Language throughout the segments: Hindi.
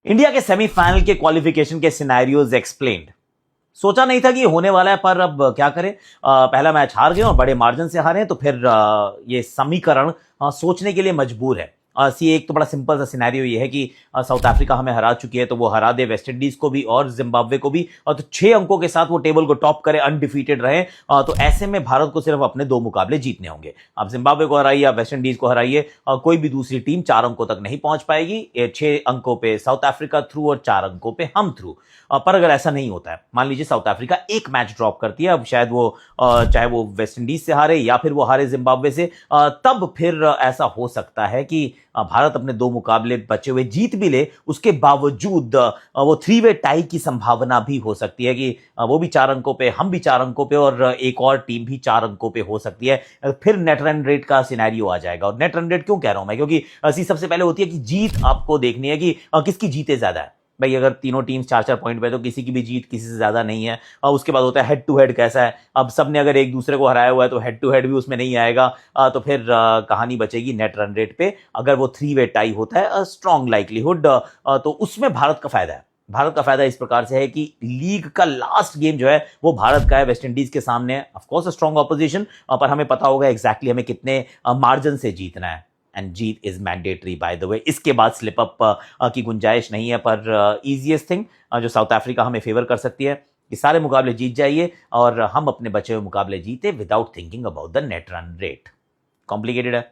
इंडिया के सेमीफाइनल के क्वालिफिकेशन के सिनेरियोज एक्सप्लेन्ड। सोचा नहीं था कि ये होने वाला है, पर अब क्या करें। पहला मैच हार गए और बड़े मार्जिन से हारे, तो फिर ये समीकरण सोचने के लिए मजबूर है। एक तो बड़ा सिंपल सा सिनेरियो ये है कि साउथ अफ्रीका हमें हरा चुकी है, तो वो हरा दे वेस्ट इंडीज को भी और जिम्बाब्वे को भी, और तो 6 अंकों के साथ वो टेबल को टॉप करे, अनडिफीटेड रहे। तो ऐसे में भारत को सिर्फ अपने 2 मुकाबले जीतने होंगे। आप जिम्बाब्वे को हराइए, आप वेस्ट इंडीज को हराइए, कोई भी दूसरी टीम 4 अंकों तक नहीं पहुंच पाएगी। 6 अंकों पे साउथ अफ्रीका थ्रू और 4 अंकों पे हम थ्रू। पर अगर ऐसा नहीं होता है, मान लीजिए साउथ अफ्रीका एक मैच ड्रॉप करती है, अब शायद वो चाहे वो वेस्ट इंडीज से हारे या फिर वो हारे जिम्बाब्वे से, तब फिर ऐसा हो सकता है कि भारत अपने 2 मुकाबले बचे हुए जीत भी ले, उसके बावजूद वो 3 वे टाई की संभावना भी हो सकती है कि वो भी 4 अंकों पे, हम भी 4 अंकों पे, और एक और टीम भी 4 अंकों पे हो सकती है। फिर नेट रन रेट का सिनेरियो आ जाएगा। और नेट रन रेट क्यों कह रहा हूं मैं, क्योंकि सबसे पहले होती है कि जीत आपको देखनी है कि किसकी जीते ज्यादा है। भाई अगर तीनों टीम्स 4-4 पॉइंट पे, तो किसी की भी जीत किसी से ज्यादा नहीं है। और उसके बाद होता है हेड टू हेड कैसा है। अब सबने अगर एक दूसरे को हराया हुआ है, तो हेड टू हेड भी उसमें नहीं आएगा। तो फिर कहानी बचेगी नेट रन रेट पे। अगर वो 3 वे टाई होता है, स्ट्रॉन्ग लाइकलीहुड, तो उसमें भारत का फायदा है। भारत का फायदा इस प्रकार से है कि लीग का लास्ट गेम जो है वो भारत का है, वेस्ट इंडीज के सामने। ऑफ कोर्स स्ट्रॉन्ग ऑपोजिशन, पर हमें पता होगा एग्जैक्टली हमें कितने मार्जिन से जीतना है। And Jeet is mandatory by the way. इसके बाद स्लिप अप की गुंजाइश नहीं है। पर इजीएस्ट थिंग जो साउथ अफ्रीका हमें फेवर कर सकती है कि सारे मुकाबले जीत जाइए और हम अपने बचे हुए मुकाबले जीते without thinking about the net run rate. Complicated है?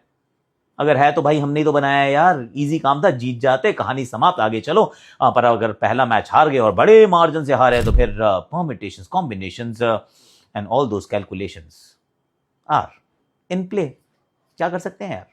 अगर है तो भाई हमने तो बनाया है यार, इजी काम था, जीत जाते, कहानी समाप्त, आगे चलो। पर अगर पहला मैच हार गए और बड़े मार्जिन से हारे, तो फिर permutations, combinations and all those calculations are in play. क्या कर सकते हैं यार।